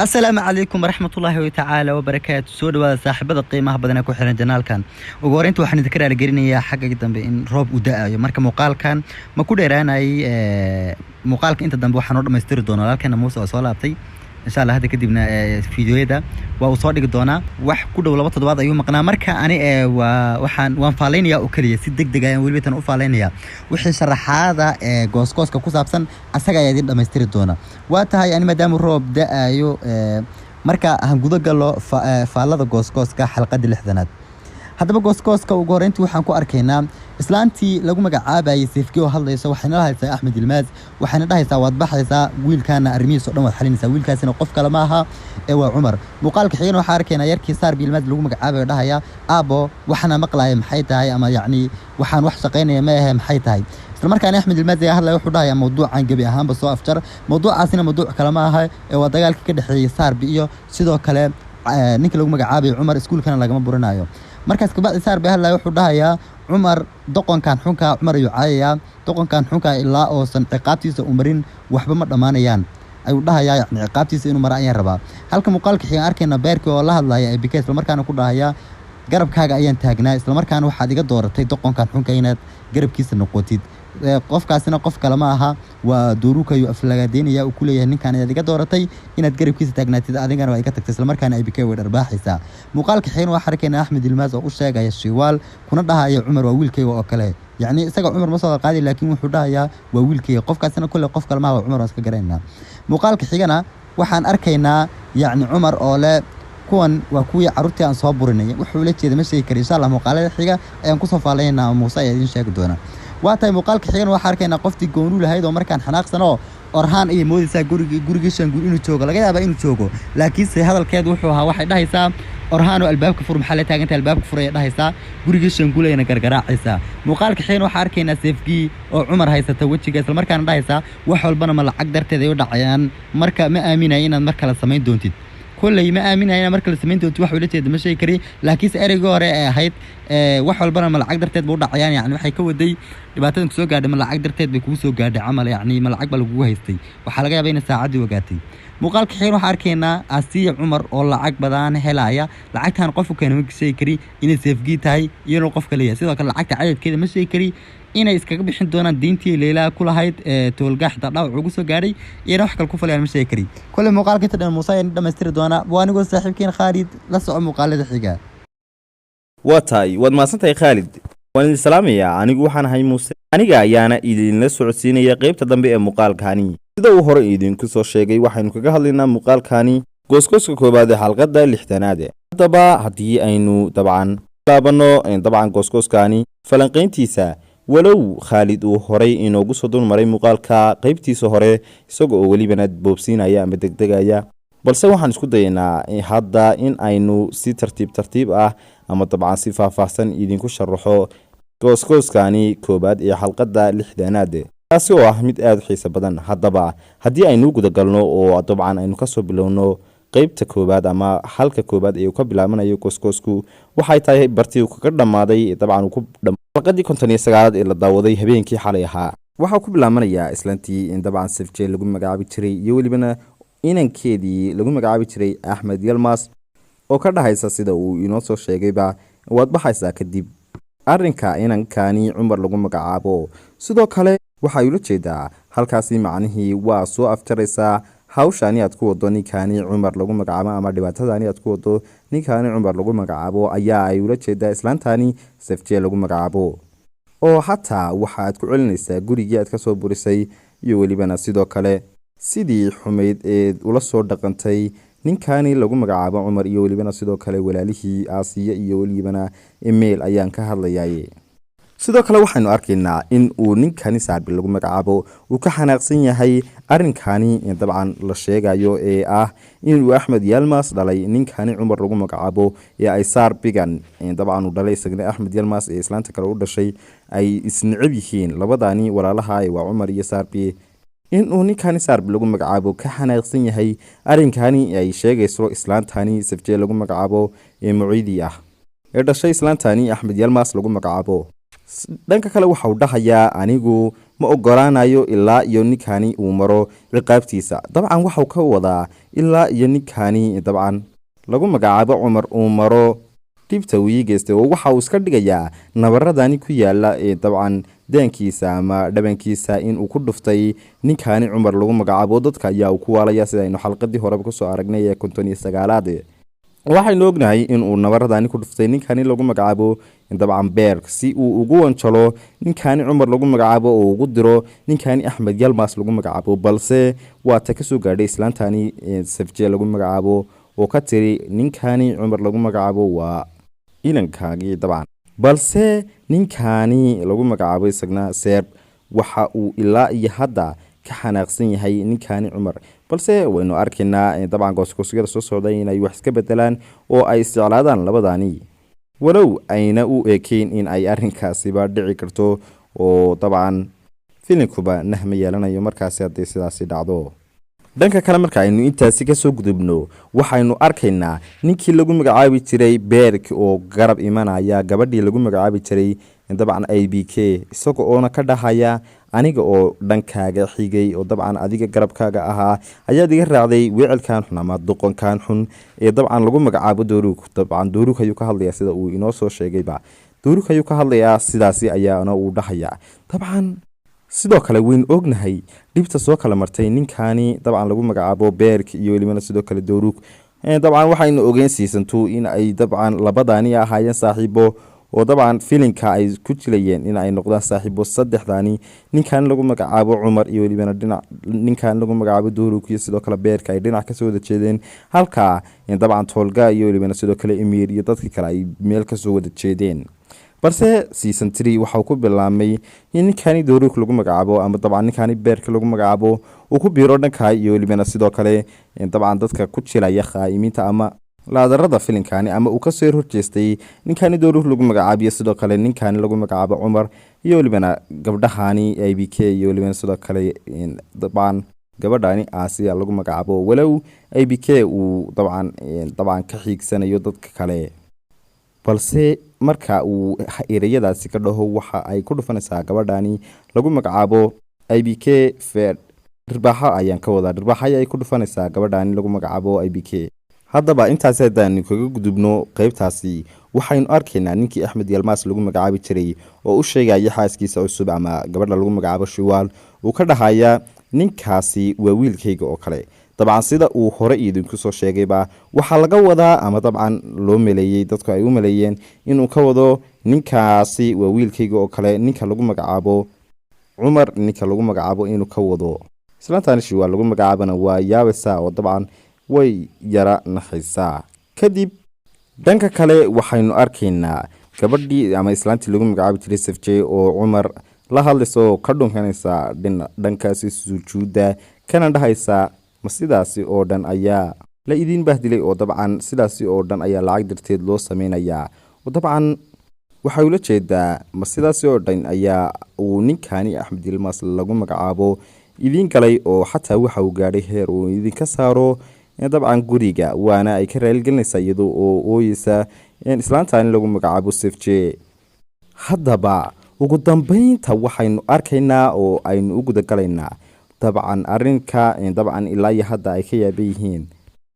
السلام عليكم ورحمة الله تعالى وبركاته. سود وصاحب القيمة بدنا كحرنا جنال كان وقارنت وحنا ذكر على جرينيا حاجة جدا بإن راب وداء مركب مقال كان ما كل إيران أي مقال أنت دم بوحنا ما يستر دونا لكن موسى وصلاتي إن شاء الله هذا كدبنا فيديو ده وصادق دونا وح كل ولا بطل بعض يوم مقنا مركب أنا وحن وانفعلين يا أكلي سيدك دقايق والبيتنا أفعلين يا وحي شرح هذا جوسكوس كوس أبسن أسرع يدير ما يستر دونا وقتها يعني مدام الراب ده أيو marka aan gudo galo faalada gooskooska xalqada 6aad hadaba gooskooska ugu horeyntii waxaan ku arkaynaa islaantii lagu magacaabayay Sefkii oo hadlayso waxayna lahaysaa Axmed Ilmaaz waxayna dhahaysaa waad baxaysaa wiilkaana arrimihiisa oo dhan waad xalinaysaa wiilkaasina qof kale ma aha ee waa Cumar muuqaalka xigeen waxa arkaynaa yarkii Saar Ilmaaz lagu magacaabayo dhahaya aabo waxana maqlaayay maxay tahay ama yacni waxaan wax shaqeynaya ma aha maxay tahay markaan Axmed Ilmaaz ayaa hadlay wuxuu dhahayaa mawduucan gabi ahaanba soo afjar mawduucaasina mawduuc kale ma aha ee waa dagaalkii ka dhaxeeyay Saarbi iyo sidoo kale ninka lagu magacaabay Cumar iskuulkana lagama buranayo markaas kabacdi Saarbi hadlay wuxuu dhahayaa Cumar doqonkan xunka Cumar ayuu caayaya doqonkan xunka ilaa oo san ciqaabtiisa u marin waxba ma dhamaanayaan ayuu dhahayaa yacni ciqaabtiisa inuu mara ayaan rabaa halka muuqaalka xiga arkayna beerkii oo la hadlaya ee BK isla markaana ku dhahayaa garabkaaga ayaan taagnaa isla markaana waxaad iga dooratay doqonkan xunka inaad garabkiisa noqotid qofkaasina qof kale ma aha waa dooruka iyo aflagaadeenaya uu ku leeyahay ninkan aad iga dooratay inaad garabkiisa taagnaatid adigana waa iga tagtay isla markaana ay bikay weedar baaxaysa muuqaalka xigeen waxa arkayna Axmed Ilmaaz oo u sheegaya Shiwaal kuna dhahayo Cumar waa wiilkayga oo kale yacni isaga Cumar ma soo qaadi laakiin wuxuu dhahayaa waa wiilkayga qofkaasina kulli qof kale ma aha Cumar iska garanayna muuqaalka xigana waxaan arkaynaa yacni Cumar oo le kuwan waa kuwii carruurtii aan soo burinay wuxuu la jeeday ma sheegi karo insha Allah muuqaalada xiga ayaan ku soo faaleynaa Muuse ayaa idin sheegi doona waatay muuqaalka xigeen waxa arkaynaa qoftii goonu lahayd oo markaan xanaaqsano orhaan iyo moodisa gurigiishan guri inuu joogo laga yaabaa inuu joogo laakiin si hadalkeedu wuxuu ahaa waxay dhahaysaa orhaan oo albaabka fur maxaa la taagantay albaabka furay dhahaysaa gurigiishan guulayna gargaraacaysa muuqaalka xigeen waxa arkaynaa Sefkii oo Cumar haysata wajiga isla markaana dhahaysaa wax walbana ma lacag darteed ay u dhacayaan marka ma aaminay inaad mar kale samayn doontid كل ما آمنها أنا مركز سمين توجه وحولتي دمشي كري لكن سأرجع هيد وحول برا ما العقدر تد بوضع يعني حيكون دي يبعتن كسوق قاعد ما العقدر تد بيكوسو قاعد عمل يعني ما العقبة لجوه هستي وحلقة بين الساعات وقاتي مقال كحير وحركينا أسي عمر والله عقبة دان هلايا لعقتها نقفوا كانوا مكسي كري إن سيفجيت هاي ينوقف كليه سيدا كان العقد عدد كده مشي كري إن إسكاك بيحن دونا دينتي ليلة كل هايد تولجح تطلع عجوسو قاري يروح كالكوفة اللي مشي كري كل مقال كده المصاير ده مستر دونا وأنا قلت صاحب كين خالد لسه مقال الحجة واتاي واد ما سنتي خالد وأنا السلام يا أنا جوحنا هاي موسى أنا جاي أنا إذن للسعوديين يقيب تدنبئ مقال كاني sida uu hore idin ku soo sheegay waxaynu kaga hadlaynaa muuqaalkani gooskooska koobaad ee xalqada 6aad hadaba hadii aynu laabano gooskooskani falanqeyntiisa walow Khalid uu hore inoogu soo dulmaray muuqaalka qaybtiisa hore isagoo oo waliba boobsiinaya ama degdegaya balse waxaan isku dayaynaa hadda in aynu si tartiib ah ama si faahfaahsan idinku sharaxo gooskooskani koobaad ee xalqada 6aad taasi oo ah mid aad u xiiso badan hadaba hadii aynu guda galno oo aynu ka soo bilowno qaybta koobaad ama halka koobaad ee uu ka bilaabanayo gooskoosku waxay tahay bartii uu kaga dhamaaday ku xalqadii 59aad ee la daawaday habeenkii xalay ahaa waxa ku bilaabanayaa islantii in Sefjee lagu magacaabi jiray iyo walibana inankeedii lagu magacaabi jiray Axmed Ilmaaz oo ka dhahaysa sida uu inoo soo sheegayba waad baxaysaa kadib arrinka inankani Cumar lagu magacaabo sidoo kale waxa uu la jeedaa halkaasi macnihii waa soo afjaraysaa hawshaani aad ku wado ninkani Cumar lagu magacaabo ama dhibaatadaani aad ku wado ninkani Cumar lagu magacaabo ayaa ay ula jeedaa islaantani Sefjee lagu magacaabo oo hatta waxaad ku celinaysaa gurigii aad ka soo burisay iyo walibana sidoo kale sidii xumeyd ee ula soo dhaqantay ninkani lagu magacaabo Cumar iyo walibana sidoo kale walaalihii Aasiya iyo walibana email ayaan ka hadlayay sidoo kale waxaanu arkaynaa in uu ninkani Saarbi lagu magacaabo uu ka xanaaqsan yahay arrinkani la sheegayo ee ah in uu Axmed Ilmaaz dhalay ninkani Cumar lagu magacaabo ee ay Saarbigan uu dhalay isagna Axmed Ilmaaz ee islaanta kale u dhashay ay isnicib yihiin labadani walaalaha ay waa Cumar iyo Saarbi in uu ninkani Saarbi lagu magacaabo ka xanaaqsan yahay arrinkani ay sheegayso islaantani Sefjee lagu magacaabo ee Muciidi ah ee dhashay islaantani Axmed Ilmaaz lagu magacaabo dhanka kale waxa uu dhahayaa anigu ma ogolaanayo ilaa iyo ninkani uu maro ciqaabtiisa. dabcan waxau ka wadaa ilaa iyo ninkani dabcan lagu magacaabo Cumar uu maro dhibta uu geystay oo waxa uu iska dhigayaa nabaradani ku yaala dabcan deenkiisa ama dhabankiisa in uu ku dhuftay ninkani Cumar lagu magacaabo. dadka ayaa uu ku waalaya sida aynu xalqadii hore ku soo aragnay ee 59aad. waxaynu ognahay in uu nabaradani ku dhuftay ninkani lagu magacaabo dabcan beer si uu ugu wanjalo ninkani Cumar lagu magacaabo oo ugu diro ninkani Axmed Yalmas lagu magacaabo. balse waa ta ka soo gaadhay islaantani Safjee lagu magacaabo oo ka tiri ninkani Cumar lagu magacaabo waa inankaagii dabcan. balse ninkani lagu magacaabo isagna Seeb waxa uu ilaa iyo hadda ka xanaaqsan yahay ninkani Cumar. balse waynu arkaynaa dabcan goosgoosyada soo socday inay wax iska bedelaan oo ay isticlaadaan labadani walow ayna u ekeyn in ay arrinkaasiba dhici karto oo dabcan filinkuba nahma yeelanayo markaasi haddii sidaasi dhacdo. dhanka kale marka aynu intaasi ka soo gudubno waxaynu arkaynaa ninkii lagu magacaabi jiray Beerk oo garab imanaya gabadhii lagu magacaabi jiray dabcan ABK isagoo oona ka dhahaya aniga oo dhankaaga xigay oo dabcan adiga garabkaaga ahaa ayaa diga raacday wecelkan xun ama doqonkan xun ee dabcan lagu magacaabo Dooruk. dabcan Dooruk ayuu ka hadlayaa sida uu inoo soo sheegayba. Dooruk ayuu ka hadlayaa sidaasi ayaana uu dhahaya. dabcan sidoo kale weyn ognahay dhibta soo kala martay ninkani dabcan lagu magacaabo Beerk iyo weliba sidoo kale Dooruk. dabcan waxaynu ogeyn season 2 in ay dabcan labadani ahaayeen saaxiibo oo dabcan filinka ay ku jilayeen in ay noqdaan saaxiibo saddexdani ninkan lagu magacaabo Cumar iyo weliba ninkan lagu magacaabo Dooruk iyo sidoo kale Beerk ay dhinac ka soo wada jeedeen halka dabcan Tolga iyo weliba sidoo kale Emir iyo dadkii kale ay meel ka soo wada jeedeen. balse season 3 waxa uu ku bilaabmay in ninkani Dooruk lagu magacaabo ama dabcan ninkani Beerk lagu magacaabo uu ku biiro dhanka iyo weliba sidoo kale dabcan dadka ku jilaya qaayimiinta ama laadarada filinkani ama uu ka soo horjeestay ninkani Dooruk lagu magacaabiyo sidoo kale ninkani lagu magacaabo Cumar iyo weliba gabdhahani ABK iyo weliba sidoo kale dabcan gabadhani Aasiya lagu magacaabo walow ABK uu dabcan ka xiigsanayo dadka kale. balse marka uu ereyadaasi ka dhaho waxa ay ku dhufanaysaa gabadhani lagu magacaabo ABK Fed dhirbaaxa ayaan ka wadaa dhirbaaxa ay ku dhufanaysaa gabadhani lagu magacaabo ABK. haddaba intaas haddaan kaga gudubno qaybtaasi waxaynu arkaynaa ninkii Axmed Yalmas lagu magacaabi jiray oo u sheegaya xaaskiisa cusub ama gabadha lagu magacaabo Shiwaal uu ka dhahaya ninkaasi waa wiilkayga oo kale. dabcan sida uu hore idinku soo sheegayba waxa laga wadaa ama dabcan loo maleeyay dadku ay u maleeyeen inuu ka wado ninkaasi waa wiilkayga oo kale ninka lagu magacaabo Cumar ninka lagu magacaabo inuu ka wado. islaantani Shiwaal lagu magacaabana waa yaabisa oo dabcan way yara naxaysaa. kadib dhanka kale waxaynu arkaynaa gabadhii ama islaantii lagu magacaabi jiray Safjee oo Cumar la hadlayso ka dhunkanaysa dhankaasi sujuuda kana dhahaysa ma sidaasi oo dhan ayaa la idin bahdilay oo dabcan sidaasi oo dhan ayaa lacag dirteed loo sameeynaya. oo dabcan waxa uu la jeedaa ma sidaasi oo dhan ayaa uu ninkani Axmed Yalmas lagu magacaabo idin galay oo xataa waxa uu gaadhay heer uu idin ka saaro dabcan guriga waana ay ka raaligelinaysaa iyadoo oo ooyeysa islaantani lagu magacaabo Safjee. haddaba ugu dambeynta waxaynu arkaynaa oo aynu u gudagalaynaa dabcan arrinka dabcan ilaa iyo hadda ay ka yaaban yihiin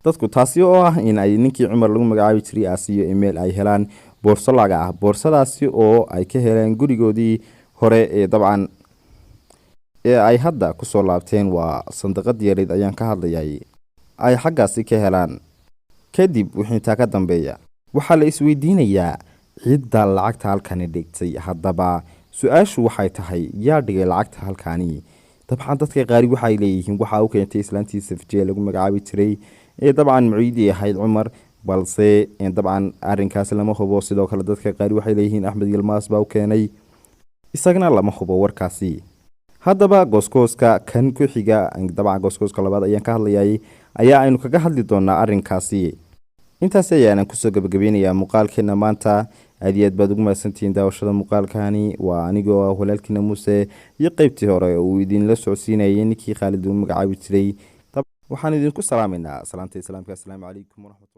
dadku taasi oo ah in ay ninkii Cumar lagu magacaabi jiray Aasiyo email ay helaan boorso laga ah boorsadaasi oo ay ka heleen gurigoodii hore dabcan ay hadda ku soo laabteen waa sanduuqad yareed ayaan ka hadlayay ay xaggaasi ka helaan. kadib wixii taa ka dambeeya waxaa la isweydiinayaa cidda lacagta halkani dhigtay. haddaba su-aashu waxay tahay yaa dhigay lacagta halkani. dabcan dadka qaari waxay leeyihiin waxa uu keentay islaantii Safjee lagu magacaabi jiray dabcan muciidi ahayd Cumar balse dabcan arrinkaas lama hubo. sidoo kale dadka qaari waxay leeyihiin Axmed Yalmas baa u keenay isagana lama hubo warkaasi. haddaba gooskooska kan ku xiga dabcan gooskooska labaad ayaan ka hadlayay ayaa aynu kaga hadli doonaa arrinkaasi. intaas ayaan kusoo gabagabeynayaa muuqaalkeena maanta. aad iyo aad baad ugu mahadsantihiin daawashada muuqaalkani. waa anigoo ah walaalkiina Muuse iyo qaybtii hore uu idinla socodsiinayay ninkii Khaalid uu magacaabi jiray. waxaan idinku salaamaynaa salaanta islaamka. assalaamu calaykum waraxmatullahi